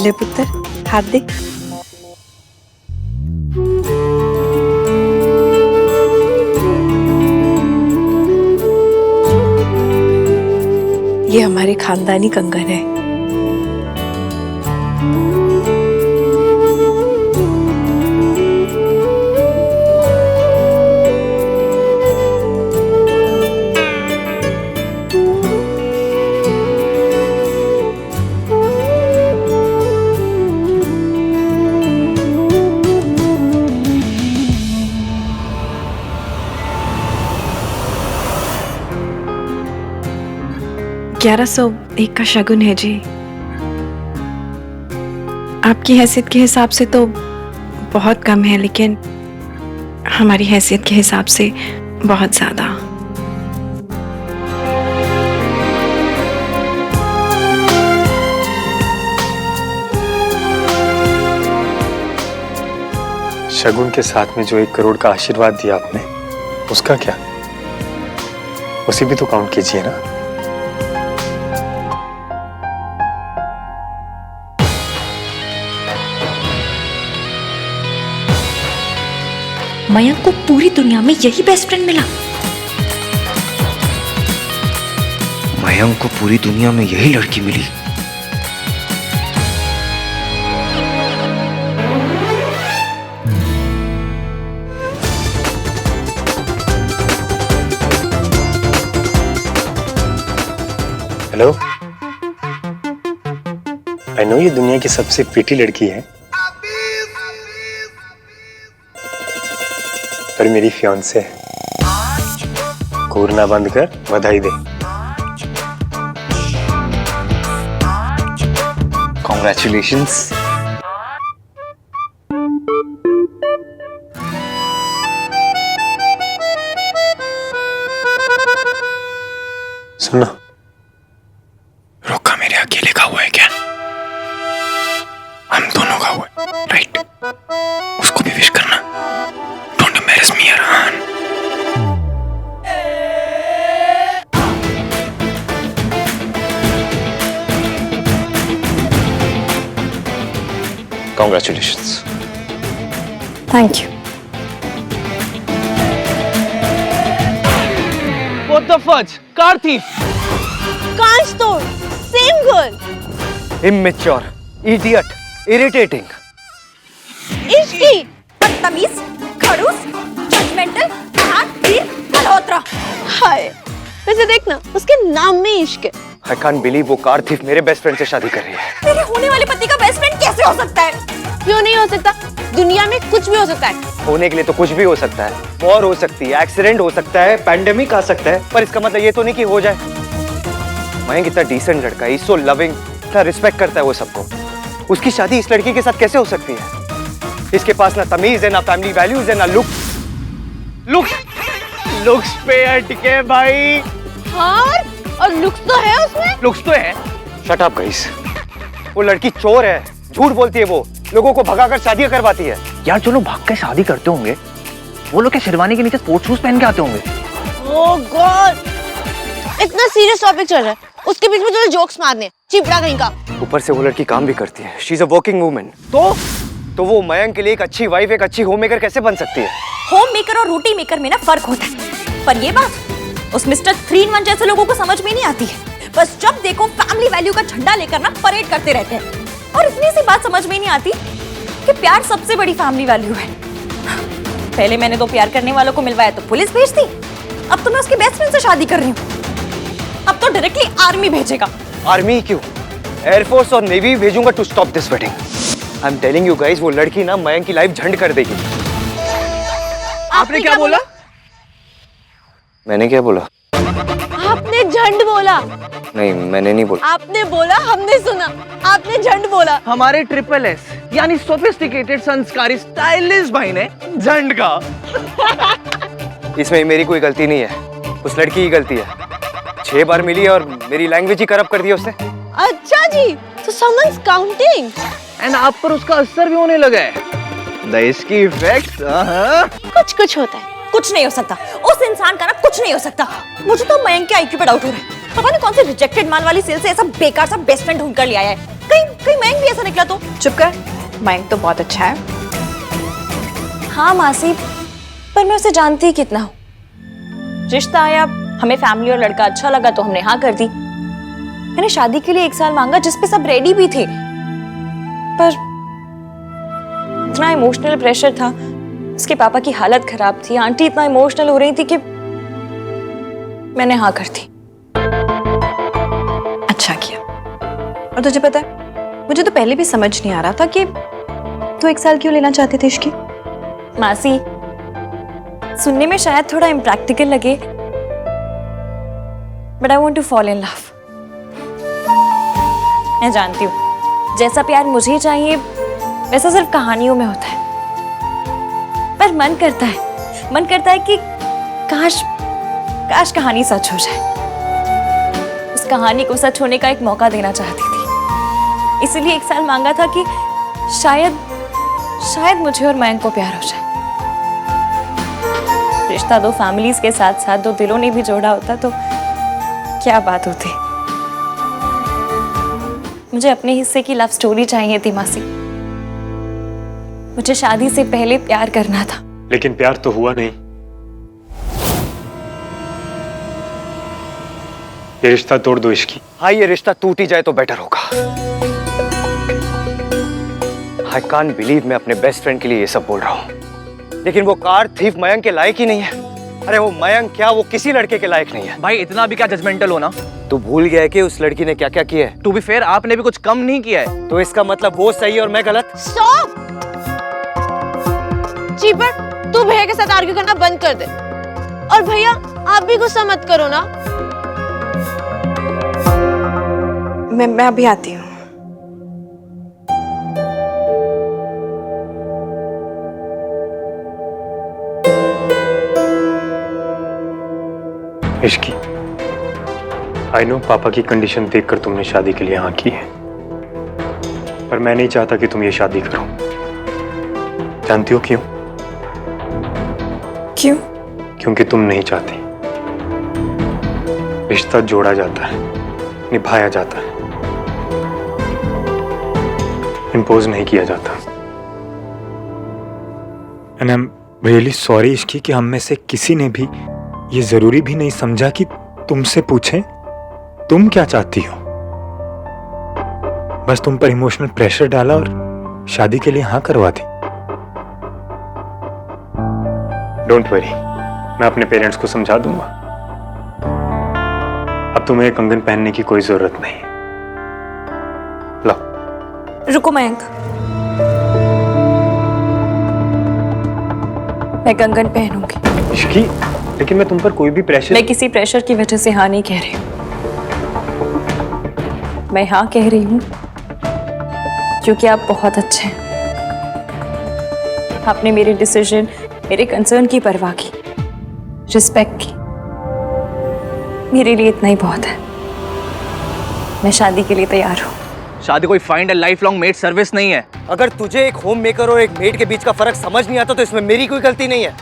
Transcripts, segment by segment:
ले पुत्र, हाथ दे। ये हमारे खानदानी कंगन है। $1101 का शगुन है जी। आपकी हैसियत के हिसाब से तो बहुत कम है, लेकिन हमारी हैसियत के हिसाब से बहुत ज्यादा। शगुन के साथ में जो 1 करोड़ का आशीर्वाद दिया आपने, उसका क्या? उसे भी तो काउंट कीजिए ना। मयंक को पूरी दुनिया में यही बेस्ट फ्रेंड मिला। मयंक को पूरी दुनिया में यही लड़की मिली। हेलो, आई नो ये दुनिया की सबसे प्रीटी लड़की है, पर मेरी फियांसे है। घूरना बंद कर, बधाई दे। कॉन्ग्रेचुलेशंस। सुनो, रोका मेरे अकेले का हुआ है क्या? हम दोनों का हुआ है, राइट? उसको भी विश करना। Don't embarrass me Arhaan. Congratulations. Thank you. What the fudge? Car thief. Can't store. Same girl. Immature, idiot, irritating. Ishki, बदतमीज, खड़ूस, जजमेंटल, मल्होत्रा। हाय, वैसे देखना, उसके नाम में इश्क है। I can't believe वो कार थीफ मेरे बेस्ट फ्रेंड से शादी कर रही है। तेरे होने वाले पति का बेस्ट फ्रेंड कैसे हो सकता है? क्यों नहीं हो सकता? दुनिया में कुछ भी हो सकता है। होने के लिए तो कुछ भी हो सकता है। वॉर हो सकती है, एक्सीडेंट हो सकता है, पैंडेमिक आ सकता है, पर इसका मतलब ये तो नहीं कि हो जाए। मयंक इतना डिसेंट लड़का है, सो लविंग, इतना रिस्पेक्ट करता है वो सबको। उसकी शादी इस लड़की के साथ कैसे हो सकती है? इसके पास ना तमीज है, ना फैमिली वैल्यूज है, ना लुक्स पे अटके भाई। हाँ, और लुक्स तो है उसमें। लुक्स तो है। Shut up guys. वो लड़की चोर है, झूठ बोलती है, वो लोगों को भगाकर शादियां करवाती है। यार जो लोग भाग के शादी करते होंगे वो लोग क्या शेरवानी के नीचे स्पोर्ट्स शूज पहन के आते होंगे? ओह गॉड, इतना सीरियस टॉपिक चल रहा है, उसके बीच में जो जोक्स मारने, चिपड़ा कहीं का। ऊपर से वो लड़की काम भी करती है। She is a working woman. तो वो मयंक के लिए एक अच्छी वाइफ, एक अच्छी होम मेकर कैसे बन सकती है? होम मेकर और रोटी मेकर में ना फर्क होता है, पर ये बात उस मिस्टर 3-in-1 जैसे लोगों को समझ में नहीं आती है। बस जब देखो फैमिली वैल्यू का झंडा लेकर ना परेड करते रहते हैं, और इतनी सी बात समझ में नहीं आती कि प्यार सबसे बड़ी फैमिली वैल्यू है। पहले मैंने तो प्यार करने वालों को मिलवाया तो पुलिस भेज दी, अब तो मैं उसके बेस्ट फ्रेंड से शादी कर रही हूँ। अब तो डायरेक्टली आर्मी भेजेगा। आर्मी क्यों? एयरफोर्स और नेवी भेजूंगा to stop this wedding. I am telling you guys, वो लड़की ना मयंक की लाइफ झंड कर देगी। आपने क्या बोला? मैंने क्या बोला? आपने झंड बोला। नहीं, मैंने नहीं बोला। आपने बोला, हमने सुना। आपने झंड बोला। हमारे SSS यानी सोफिस्टिकेटेड, संस्कारी, स्टाइलिश भाई ने झंड का। इसमें मेरी कोई गलती नहीं है, उस लड़की की गलती है। 6 बार मिली और मेरी लैंग्वेज ही करप्ट कर दी उसने। अच्छा जी, तो someone's counting। एंड आप पर उसका असर भी होने लगा है। द इसकी इफेक्ट कुछ होता है। कुछ नहीं हो सकता, उस इंसान का ना कुछ नहीं हो सकता। मुझे तो मयंक के IQ पे डाउट हो रहा है। पता नहीं कौन से रिजेक्टेड माल वाली सेल से ऐसा बेकार सा बेस्ट फ्रेंड ढूंढ कर ले आया है। कहीं कहीं मयंक भी ऐसा निकला तो? चुप कर, मयंक तो बहुत अच्छा है। हाँ मासी, पर मैं उसे जानती ही कितना हूँ। रिश्ता आया, हमें फैमिली और लड़का अच्छा लगा तो हमने हाँ कर दी। मैंने शादी के लिए 1 साल मांगा जिसपे सब रेडी भी थे, पर इतना इमोशनल प्रेशर था, उसके पापा की हालत खराब थी, आंटी इतना इमोशनल हो रही थी कि मैंने हाँ कर दी। अच्छा किया। और तुझे पता है, मुझे तो पहले भी समझ नहीं आ रहा था कि तू 1 साल क्यों लेना चाहती थी इसकी। मासी, सुनने में शायद थोड़ा इम्प्रैक्टिकल लगे, but I want to fall in love. मैं जानती हूँ जैसा प्यार मुझे चाहिए वैसा सिर्फ कहानियों में होता है, पर मन करता है कि काश कहानी सच हो जाए। उस कहानी को सच होने का एक मौका देना चाहती थी, इसीलिए 1 साल मांगा था कि शायद मुझे और मयंक को प्यार हो जाए। रिश्ता 2 फैमिलीज के साथ साथ 2 दिलों ने भी जोड़ा होता तो क्या बात होती। मुझे अपने हिस्से की लव स्टोरी चाहिए थी मासी। मुझे शादी से पहले प्यार करना था। लेकिन प्यार तो हुआ नहीं। ये रिश्ता तोड़ दो इसकी। हाँ, ये रिश्ता टूट ही जाए तो बेटर होगा। आई कांट बिलीव मैं अपने बेस्ट फ्रेंड के लिए ये सब बोल रहा हूँ, लेकिन वो कार थीफ मयंक के लायक ही नहीं है। अरे वो मयंक क्या, वो किसी लड़के के लायक नहीं है। भाई इतना भी क्या जजमेंटल हो ना। तू भूल गया है कि उस लड़की ने क्या क्या किया है। टू बी फेयर, आपने भी कुछ कम नहीं किया है। तो इसका मतलब वो सही और मैं गलत? स्टॉप। चीपर, तू भैया के साथ आर्ग्यू करना बंद कर दे। और भैया आप भी गुस्सा मत करो ना। मैं अभी आती हूँ। इश्की, आई नो पापा की कंडीशन देखकर तुमने शादी के लिए हाँ की है, पर मैं नहीं चाहता कि तुम ये शादी करो। जानती हो क्यों? क्यों? क्योंकि तुम नहीं चाहती। रिश्ता जोड़ा जाता है, निभाया जाता है, इम्पोज नहीं किया जाता। And I am really sorry Ishki कि हम में से किसी ने भी ये जरूरी भी नहीं समझा कि तुमसे पूछें तुम क्या चाहती हो। बस तुम पर इमोशनल प्रेशर डाला और शादी के लिए हाँ करवा दी। डोंट वरी, मैं अपने पेरेंट्स को समझा दूंगा। अब तुम्हें कंगन पहनने की कोई जरूरत नहीं। लो। रुको मयंक, मैं कंगन पहनूंगी। इश्की, लेकिन मैं तुम पर कोई भी प्रेशर। मैं किसी प्रेशर की वजह से हाँ नहीं कह रही हूँ। मैं हाँ कह रही हूँ क्योंकि आप बहुत अच्छे हैं। आपने मेरे डिसीजन, मेरे कंसर्न की परवाह की, रिस्पेक्ट की। मेरे लिए इतना ही बहुत है। मैं शादी के लिए तैयार हूँ। शादी कोई फाइंड ए लाइफ लॉन्ग मेड सर्विस नहीं है। अगर तुझे एक होम मेकर और एक मेड के बीच का फर्क समझ नहीं आता तो इसमें मेरी कोई गलती नहीं है।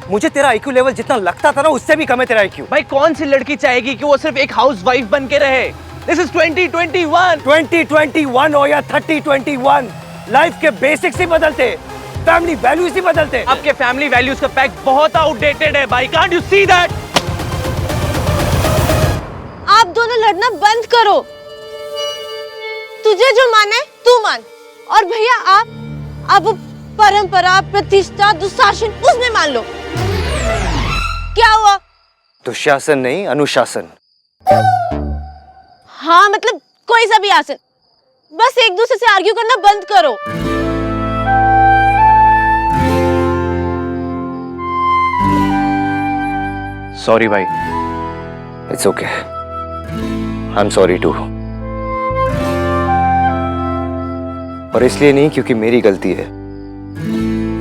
मुझे तेरा आईक्यू लेवल जितना लगता था ना, उससे भी कम है तेरा आईक्यू। भाई कौन सी लड़की चाहेगी कि वो सिर्फ एक हाउसवाइफ बन के रहे? This is 2021। 2021 हो या 3021, लाइफ के बेसिक्स ही बदलते, फैमिली वैल्यूज ही बदलते। आपके फैमिली वैल्यूज का पैक बहुत आउटडेटेड है भाई। Can't you see that? आप दोनों लड़ना बंद करो। तुझे जो माने तू मान, और भैया आप परंपरा, प्रतिष्ठा, दुशासन उसमें मान लो। क्या हुआ? दुशासन नहीं, अनुशासन। हाँ मतलब कोई सा भी आसन। बस एक दूसरे से आर्ग्यू करना बंद करो। सॉरी भाई। It's okay, I am sorry too. और इसलिए नहीं क्योंकि मेरी गलती है,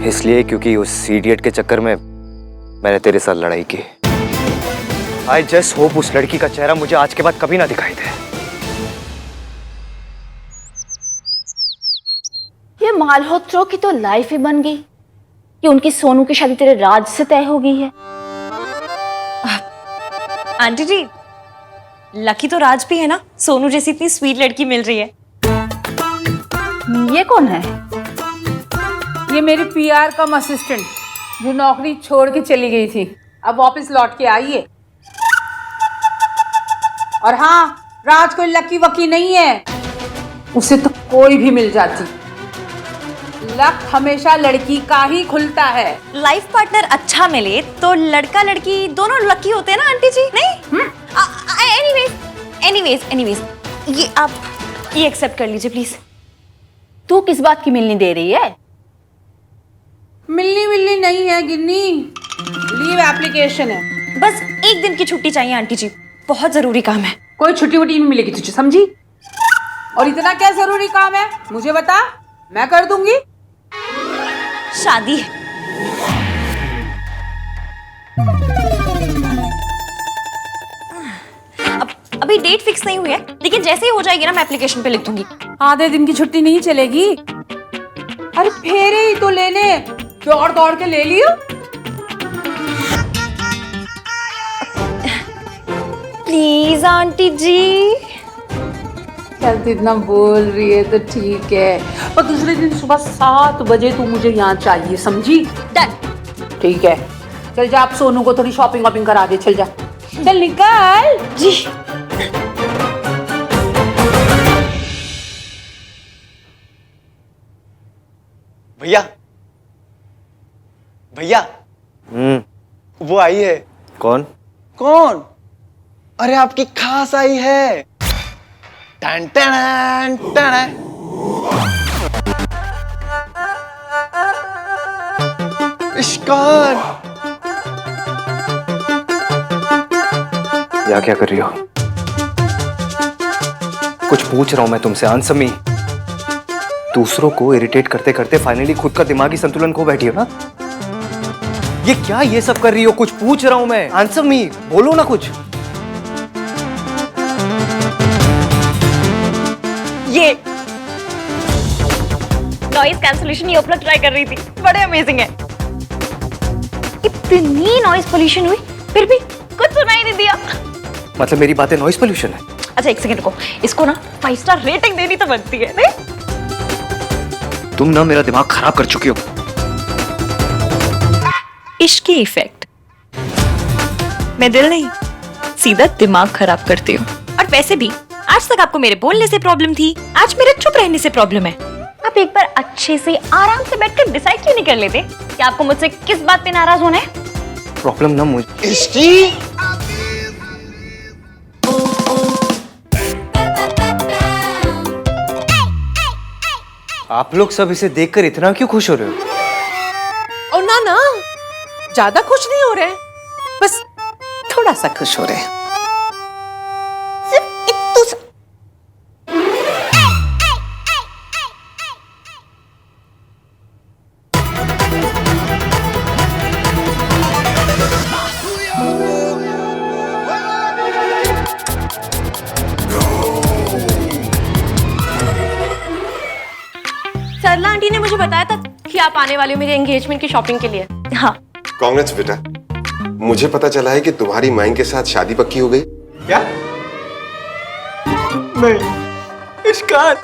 इसलिए क्योंकि उस इडियट के चक्कर में मैंने तेरे साथ लड़ाई की। आई जस्ट होप उस लड़की का चेहरा मुझे आज के बाद कभी ना दिखाई दे। ये मालहोत्रों की तो लाइफ ही बन गई कि उनकी सोनू की शादी तेरे राज से तय हो गई है। आंटी जी, लकी तो राज भी है ना, सोनू जैसी इतनी स्वीट लड़की मिल रही है। ये कौन है? ये मेरी पीआर कम असिस्टेंट जो नौकरी छोड़ के चली गई थी, अब वापस लौट के आई है। और हाँ, राज कोई लकी वकी नहीं है, उसे तो कोई भी मिल जाती। लक हमेशा लड़की का ही खुलता है। लाइफ पार्टनर अच्छा मिले तो लड़का लड़की दोनों लकी होते हैं ना आंटी जी, नहीं? एनीवेज ये आप ये एक्सेप्ट कर लीजिए प्लीज। तू किस बात की मिलनी दे रही है? मिलनी नहीं है गिन्नी, लीव एप्लीकेशन है। बस एक दिन की छुट्टी चाहिए आंटी जी, बहुत जरूरी काम है। कोई छुट्टी वुट्टी नहीं मिलेगी तुझे, समझी? और इतना क्या जरूरी काम है मुझे बता, मैं कर दूंगी। शादी है। अभी डेट फिक्स नहीं हुई है, लेकिन जैसे ही हो जाएगी ना मैं एप्लीकेशन पे लिख दूंगी। आधे दिन की छुट्टी नहीं चलेगी। अरे फेरे ही तो लेने दौड़ के ले लियो। प्लीज आंटी जी। चल तू इतना बोल रही है तो ठीक है, और दूसरे दिन सुबह 7 बजे तू मुझे यहाँ चाहिए, समझी? डन। ठीक है, चल जा, आप सोनू को थोड़ी शॉपिंग वॉपिंग करा दे, चल जा, चल निकल जी। भैया वो आई है। कौन? कौन? अरे आपकी खास आई है। Ton ton ton. इश्कान, या क्या कर रही हो? कुछ पूछ रहा हूं मैं तुमसे, आंसर मी। दूसरों को इरिटेट करते करते फाइनली खुद का दिमागी संतुलन खो बैठी हो ना? ये क्या ये सब कर रही हो? कुछ पूछ रहा हूं मैं, आंसर मी, बोलो ना कुछ। ये नॉइज कैंसलेशन ईयरप्लग ट्राई कर रही थी, बड़े अमेजिंग है। इतनी नॉइज पोल्यूशन हुई फिर भी कुछ सुनाई नहीं दिया। मतलब मेरी बातें नॉइज पोल्यूशन है? अच्छा एक सेकंड को, इसको ना 5 स्टार रेटिंग देनी तो बनती है, नहीं? तुम ना मेरा दिमाग खराब कर चुकी हो। इश्क की इफेक्ट। मैं दिल नहीं, सीधा दिमाग खराब करती हूँ। और वैसे भी आज तक आपको मेरे बोलने से प्रॉब्लम थी, आज मेरे चुप रहने से प्रॉब्लम है। आप एक बार अच्छे से आराम से बैठकर डिसाइड क्यों नहीं कर लेते कि आपको मुझसे किस बात पे नाराज होना है? प्रॉब्लम ना मुझे। इसकी आप लोग सब इसे देखकर इतना क्यों खुश हो रहे हो? और ना ज्यादा खुश नहीं हो रहे, बस थोड़ा सा खुश हो रहे हैं। सिर्फ इतू सा। सरला आंटी ने मुझे बताया था कि आप आने वाले हो मेरे एंगेजमेंट की शॉपिंग के लिए। हाँ। कांग्रेस बेटा, मुझे पता चला है कि तुम्हारी माइन के साथ शादी पक्की हो गई। क्या? नहीं, इश्कान।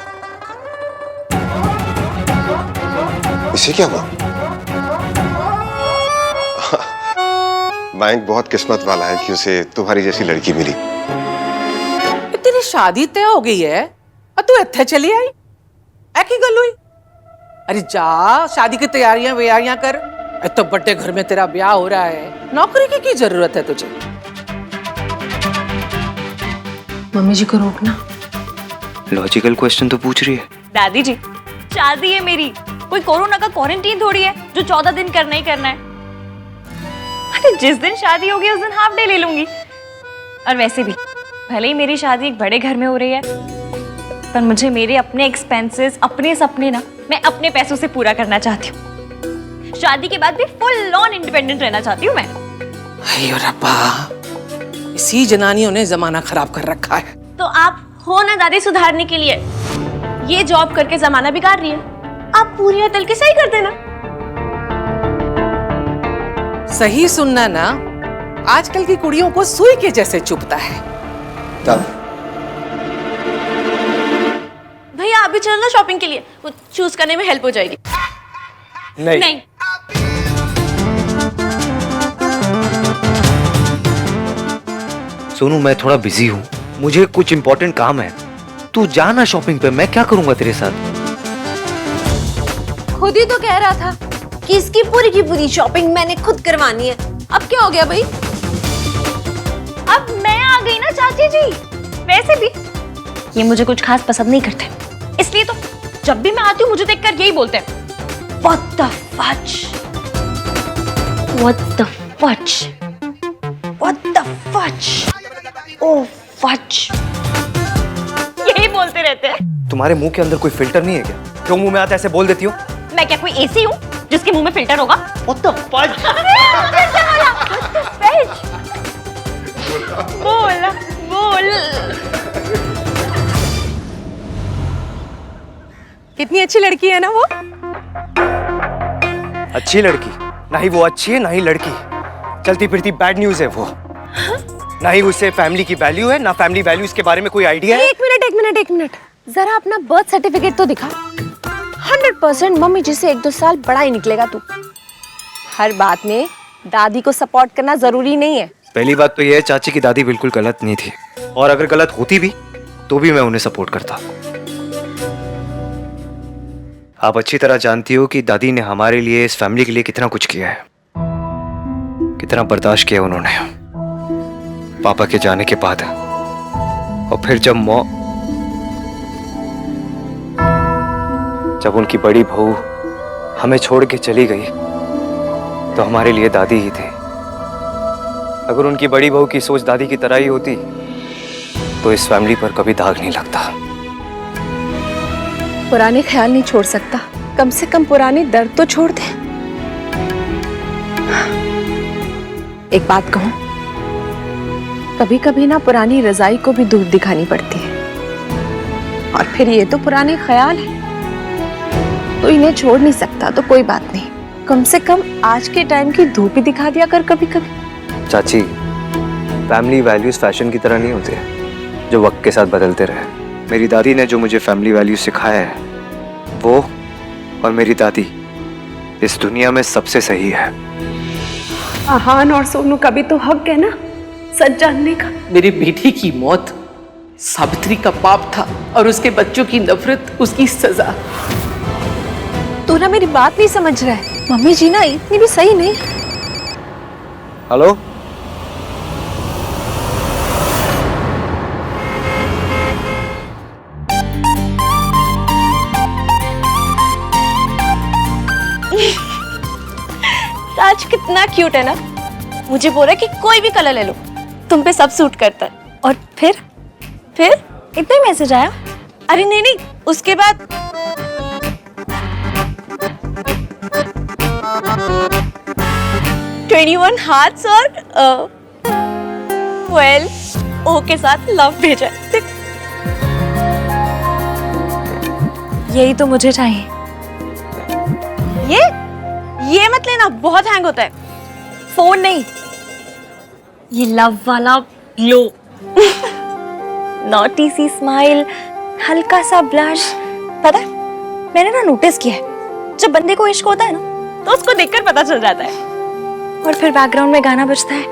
इसे क्या हुआ? माइन बहुत किस्मत वाला है कि उसे तुम्हारी जैसी लड़की मिली। तेरी शादी तय हो गई है और तू इत्थे चली आई, ऐकी गल हुई? अरे जा, शादी की तैयारियां कर। तो बड़े घर में तेरा ब्याह हो रहा है, नौकरी की जरूरत है तुझे? मम्मी जी को रोकना। लॉजिकल क्वेश्चन तो पूछ रही है। दादी जी, शादी है मेरी, कोई कोरोना का क्वारंटीन थोड़ी है जो 14 दिन करना ही करना है। अरे जिस दिन शादी होगी उस दिन हाफ डे ले लूंगी। और वैसे भी भले ही मेरी शादी एक बड़े घर में हो रही है, पर मुझे मेरे अपने एक्सपेंसेस, अपने सपने ना मैं अपने पैसों से पूरा करना चाहती हूँ। शादी के बाद भी फुल ऑन इंडिपेंडेंट रहना चाहती हूँ मैं। अयो रब्बा, इसी जनानियों ने जमाना खराब कर रखा है। तो आप हो ना दादी सुधारने के लिए, ये जॉब करके जमाना बिगाड़ रही है, आप पूरी अतल के सही कर देना। सही सुनना ना, आजकल की कुड़ियों को सुई के जैसे चुभता है। भैया आप भी चलना शॉपिंग के लिए, वो चूज करने में हेल्प हो जाएगी। नहीं। सोनू मैं थोड़ा बिजी हूँ, मुझे कुछ इंपॉर्टेंट काम है। तू जाना शॉपिंग पे, मैं क्या करूंगा तेरे साथ। खुद ही तो कह रहा था कि इसकी पूरी की पूरी शॉपिंग मैंने खुद करवानी है। अब क्या हो गया भाई? अब मैं आ गई ना चाची जी। वैसे भी ये मुझे कुछ खास पसंद नहीं करते, इसलिए तो जब भी मैं आती हूँ मुझे देखकर यही बोलते हैं, What the fudge? What the fudge? What the fudge? Oh fudge! यही बोलते रहते हैं। तुम्हारे मुंह के अंदर कोई फिल्टर नहीं है क्या? क्यों मुंह में आता ऐसे बोल देती हो? मैं क्या कोई एसी हूँ जिसके मुंह में फिल्टर होगा? What the fudge? बोल बोल। कितनी अच्छी लड़की है ना वो। अच्छी लड़की? ना ही वो अच्छी है ना ही लड़की, चलती फिरती बैड न्यूज है वो। ना ही उसे फैमिली की वैल्यू है, ना फैमिली वैल्यूज के बारे में कोई आइडिया है। एक मिनट, जरा अपना बर्थ सर्टिफिकेट तो दिखा। 100% मम्मी जी से 1-2 साल बड़ा ही निकलेगा तू। हर बात में दादी को सपोर्ट करना जरूरी नहीं है। पहली बात तो यह है चाची की दादी बिल्कुल गलत नहीं थी, और अगर गलत होती भी तो भी मैं उन्हें सपोर्ट करता। आप अच्छी तरह जानती हो कि दादी ने हमारे लिए, इस फैमिली के लिए कितना कुछ किया है, कितना बर्दाश्त किया उन्होंने पापा के जाने के बाद। और फिर जब उनकी बड़ी बहू हमें छोड़ के चली गई तो हमारे लिए दादी ही थे। अगर उनकी बड़ी बहू की सोच दादी की तरह ही होती तो इस फैमिली पर कभी दाग नहीं लगता। पुराने ख्याल नहीं छोड़ सकता, कम से कम पुराने दर्द तो छोड़ दे। एक बात कहूं, कभी कभी ना पुरानी रजाई को भी धूप दिखानी पड़ती है। और फिर ये तो पुराने ख्याल है, तो इन्हें छोड़ नहीं सकता तो कोई बात नहीं, कम से कम आज के टाइम की धूप ही दिखा दिया कर कभी कभी। चाची, फैमिली वैल्यूज फैशन की तरह नहीं होते जो वक्त के साथ बदलते रहे। मेरी दादी ने जो मुझे फैमिली वैल्यूज सिखाया है, वो और मेरी दादी इस दुनिया में सबसे सही है। आहान और सोनू का भी तो हक है ना सच जानने का। मेरी बेटी की मौत सावित्री का पाप था और उसके बच्चों की नफरत उसकी सजा। तू ना मेरी बात नहीं समझ रहा है। मम्मी जी ना इतनी भी सही नहीं। हेलो, ताज कितना क्यूट है ना। मुझे बोला कि कोई भी कलर ले लो, तुम पे सब सूट करता है। और फिर इतना ही मैसेज आया। अरे नहीं, उसके बाद 21 हार्ट्स और ओ के साथ लव भेजा। यही तो मुझे चाहिए। ये मत लेना, बहुत हैंग होता है। फोन नहीं, ये लव वाला ग्लो। नॉटी सी स्माइल, हल्का सा ब्लश। पता है, मैंने ना नोटिस किया है, जब बंदे को इश्क होता है ना तो उसको देखकर पता चल जाता है। और फिर बैकग्राउंड में गाना बजता है,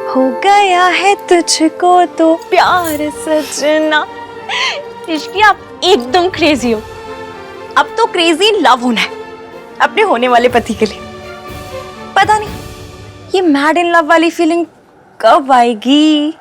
हो गया है तुझको तो प्यार सजना। इश्क आप एकदम क्रेजी हो। अब तो क्रेजी लव होना है अपने होने वाले पति के लिए। पता नहीं ये मैड इन लव वाली फीलिंग कब आएगी।